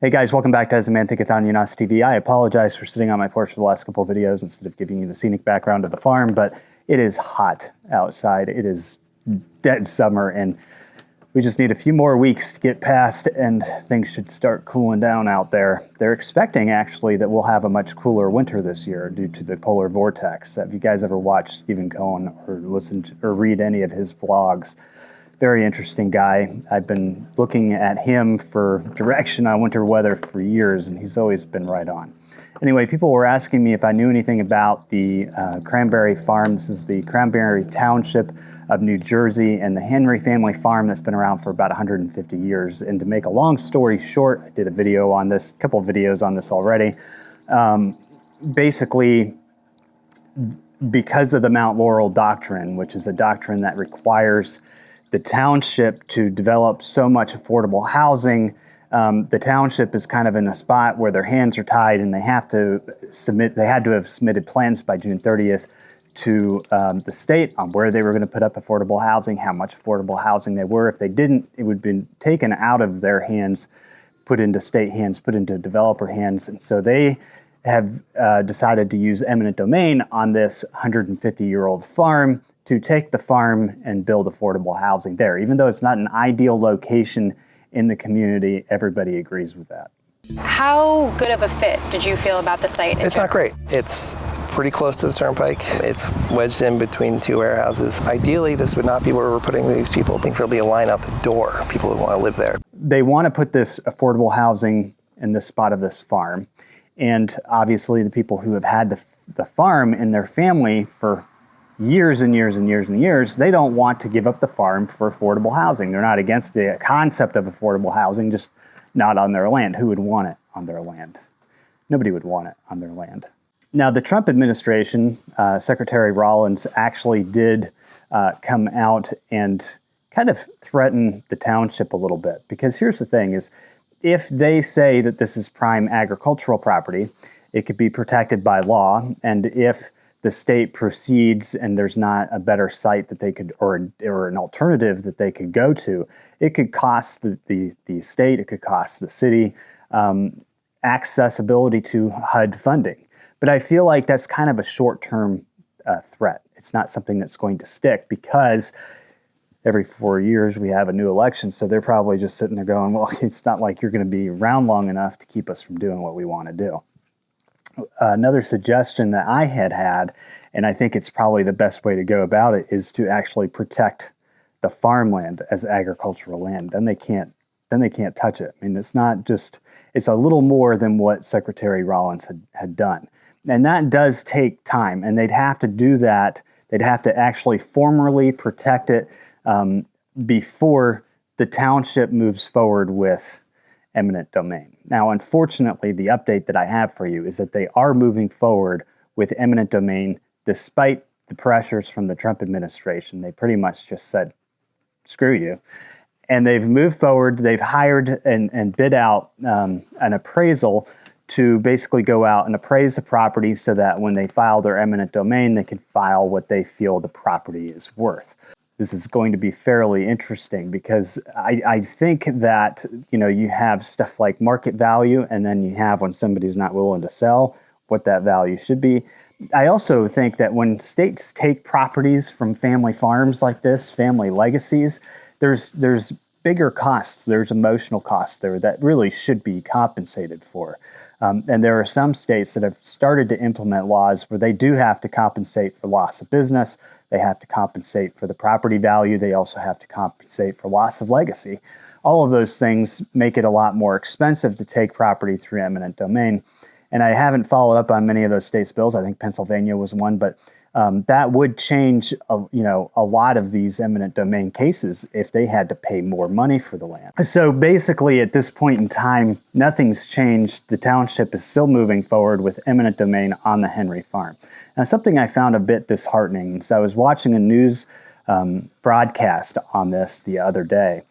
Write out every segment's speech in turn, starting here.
Hey guys, welcome back to As a Man Thinketh on Unas TV. I apologize for sitting on my porch for the last couple of videos instead of giving you the scenic background of the farm, but it is hot outside. It is dead summer, and we just need a few more weeks to get past, and things should start cooling down out there. They're expecting, actually, that we'll have a much cooler winter this year due to the polar vortex. Have you guys ever watched Stephen Cohen or listened or read any of his vlogs? Very interesting guy. I've been looking at him for direction on winter weather for years, and he's always been right on. Anyway, people were asking me if I knew anything about the Cranberry Farm. This is the Cranberry Township of New Jersey, and the Henry family farm that's been around for about 150 years. And to make a long story short, I did a video on this, a couple of videos on this already. Basically, because of the Mount Laurel Doctrine, which is a doctrine that requires the township to develop so much affordable housing, the township is kind of in a spot where their hands are tied, and they had to have submitted plans by June 30th to the state on where they were going to put up affordable housing, how much affordable housing they were. If they didn't, it would have been taken out of their hands, put into state hands, put into developer hands. And so they have decided to use eminent domain on this 150-year-old farm to take the farm and build affordable housing there. Even though it's not an ideal location in the community, everybody agrees with that. How good of a fit did you feel about the site? It's not great. It's pretty close to the turnpike. It's wedged in between two warehouses. Ideally, this would not be where we're putting these people. I think there'll be a line out the door, people who want to live there. They want to put this affordable housing in this spot of this farm. And obviously the people who have had the farm in their family for years and years and years and years, they don't want to give up the farm for affordable housing. They're not against the concept of affordable housing, just not on their land. Who would want it on their land? Nobody would want it on their land. Now, the Trump administration, Secretary Rollins actually did come out and kind of threaten the township a little bit. Because here's the thing is, if they say that this is prime agricultural property, it could be protected by law. And if the state proceeds and there's not a better site that they could, or an alternative that they could go to, it could cost the state, it could cost the city accessibility to HUD funding. But I feel like that's kind of a short-term threat. It's not something that's going to stick, because every 4 years we have a new election. So they're probably just sitting there going, well, it's not like you're going to be around long enough to keep us from doing what we want to do. Another suggestion that I had, and I think it's probably the best way to go about it, is to actually protect the farmland as agricultural land. Then they can't touch it. I mean, it's not just, it's a little more than what Secretary Rollins had done. And that does take time, and they'd have to do that. They'd have to actually formally protect it before the township moves forward with eminent domain. Now, unfortunately, the update that I have for you is that they are moving forward with eminent domain despite the pressures from the Trump administration. They pretty much just said, screw you. And they've moved forward. They've hired and bid out an appraisal to basically go out and appraise the property so that when they file their eminent domain, they can file what they feel the property is worth. This is going to be fairly interesting, because I think that, you have stuff like market value, and then you have when somebody's not willing to sell, what that value should be. I also think that when states take properties from family farms like this, family legacies, there's bigger costs, there's emotional costs there that really should be compensated for. And there are some states that have started to implement laws where they do have to compensate for loss of business. They have to compensate for the property value. They also have to compensate for loss of legacy. All of those things make it a lot more expensive to take property through eminent domain. And I haven't followed up on many of those states' bills. I think Pennsylvania was one, but that would change, a lot of these eminent domain cases if they had to pay more money for the land. So basically, at this point in time, nothing's changed. The township is still moving forward with eminent domain on the Henry farm. Now, something I found a bit disheartening. So I was watching a news broadcast on this the other day,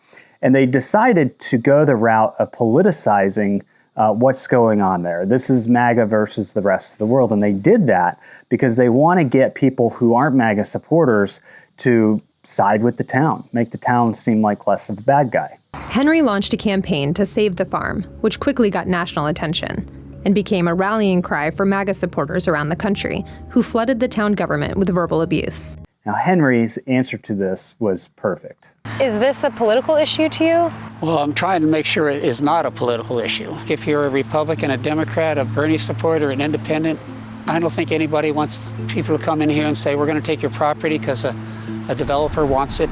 and they decided to go the route of politicizing what's going on there. This is MAGA versus the rest of the world. And they did that because they want to get people who aren't MAGA supporters to side with the town, make the town seem like less of a bad guy. Henry launched a campaign to save the farm, which quickly got national attention and became a rallying cry for MAGA supporters around the country who flooded the town government with verbal abuse. Now, Henry's answer to this was perfect. Is this a political issue to you? Well, I'm trying to make sure it is not a political issue. If you're a Republican, a Democrat, a Bernie supporter, an independent, I don't think anybody wants people to come in here and say, we're going to take your property because a developer wants it.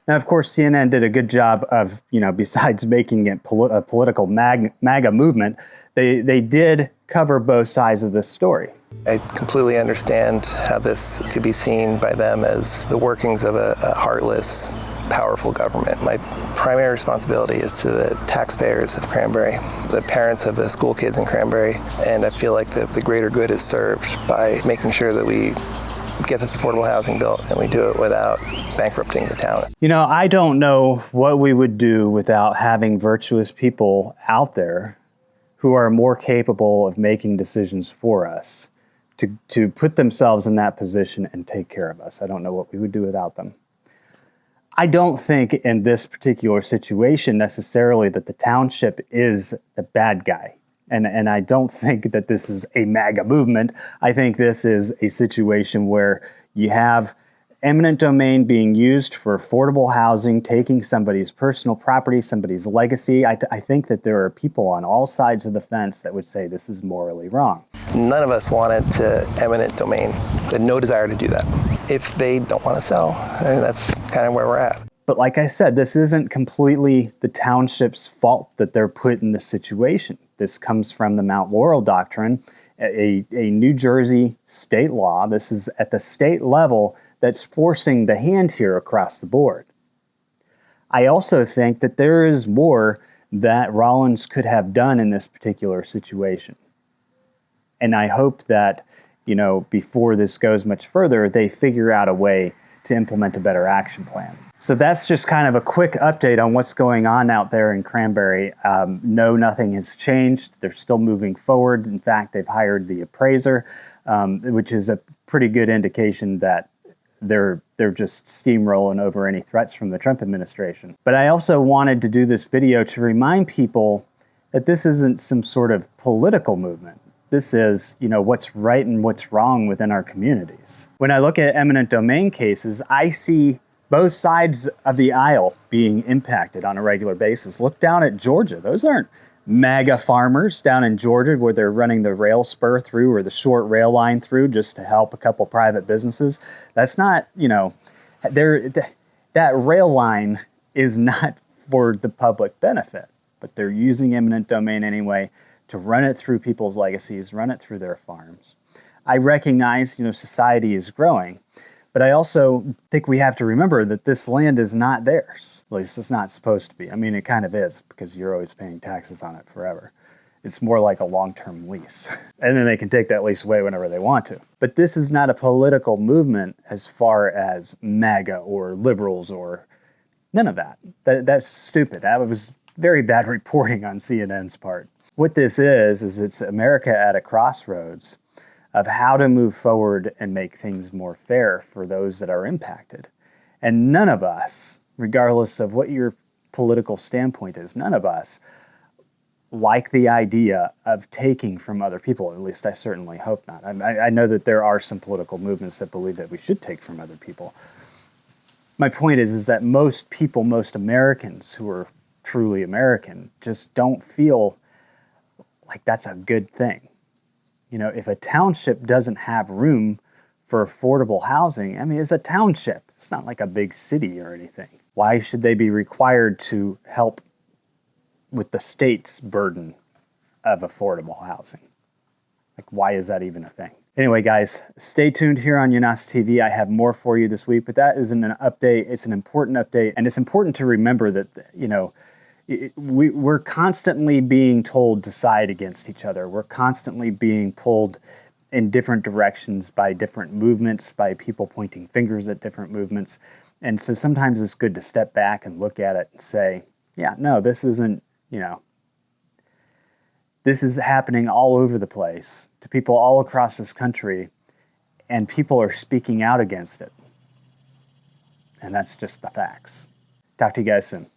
Now, of course, CNN did a good job of, besides making it a political MAGA movement, they did cover both sides of this story. I completely understand how this could be seen by them as the workings of a heartless, powerful government. My primary responsibility is to the taxpayers of Cranberry, the parents of the school kids in Cranberry, and I feel like the greater good is served by making sure that we get this affordable housing built and we do it without bankrupting the town. I don't know what we would do without having virtuous people out there who are more capable of making decisions for us to put themselves in that position and take care of us. I don't know what we would do without them. I don't think in this particular situation necessarily that the township is the bad guy. And I don't think that this is a MAGA movement. I think this is a situation where you have eminent domain being used for affordable housing, taking somebody's personal property, somebody's legacy. I think that there are people on all sides of the fence that would say this is morally wrong. None of us wanted to eminent domain. They had no desire to do that. If they don't want to sell, that's kind of where we're at. But like I said, this isn't completely the township's fault that they're put in this situation. This comes from the Mount Laurel Doctrine, a New Jersey state law. This is at the state level that's forcing the hand here across the board. I also think that there is more that Rollins could have done in this particular situation. And I hope that, before this goes much further, they figure out a way to implement a better action plan. So that's just kind of a quick update on what's going on out there in Cranberry. No, nothing has changed. They're still moving forward. In fact, they've hired the appraiser, which is a pretty good indication that they're just steamrolling over any threats from the Trump administration. But I also wanted to do this video to remind people that this isn't some sort of political movement. This is, what's right and what's wrong within our communities. When I look at eminent domain cases, I see both sides of the aisle being impacted on a regular basis. Look down at Georgia. Those aren't MAGA farmers down in Georgia where they're running the rail spur through or the short rail line through just to help a couple private businesses. That's not, that rail line is not for the public benefit, but they're using eminent domain anyway to run it through people's legacies, run it through their farms. I recognize, society is growing, but I also think we have to remember that this land is not theirs. At least it's not supposed to be. I mean, it kind of is because you're always paying taxes on it forever. It's more like a long-term lease. And then they can take that lease away whenever they want to. But this is not a political movement as far as MAGA or liberals or none of that. That's stupid. That was very bad reporting on CNN's part. What this is it's America at a crossroads of how to move forward and make things more fair for those that are impacted. And none of us, regardless of what your political standpoint is, none of us like the idea of taking from other people. At least I certainly hope not. I know that there are some political movements that believe that we should take from other people. My point is that most people, most Americans who are truly American, just don't feel like that's a good thing. If a township doesn't have room for affordable housing, it's a township. It's not like a big city or anything. Why should they be required to help with the state's burden of affordable housing? Like, why is that even a thing? Anyway, guys, stay tuned here on UNAS TV. I have more for you this week, but that isn't an update. It's an important update, and it's important to remember that, we're constantly being told to side against each other. We're constantly being pulled in different directions by different movements, by people pointing fingers at different movements. And so sometimes it's good to step back and look at it and say, yeah, no, this isn't, this is happening all over the place to people all across this country, and people are speaking out against it. And that's just the facts. Talk to you guys soon.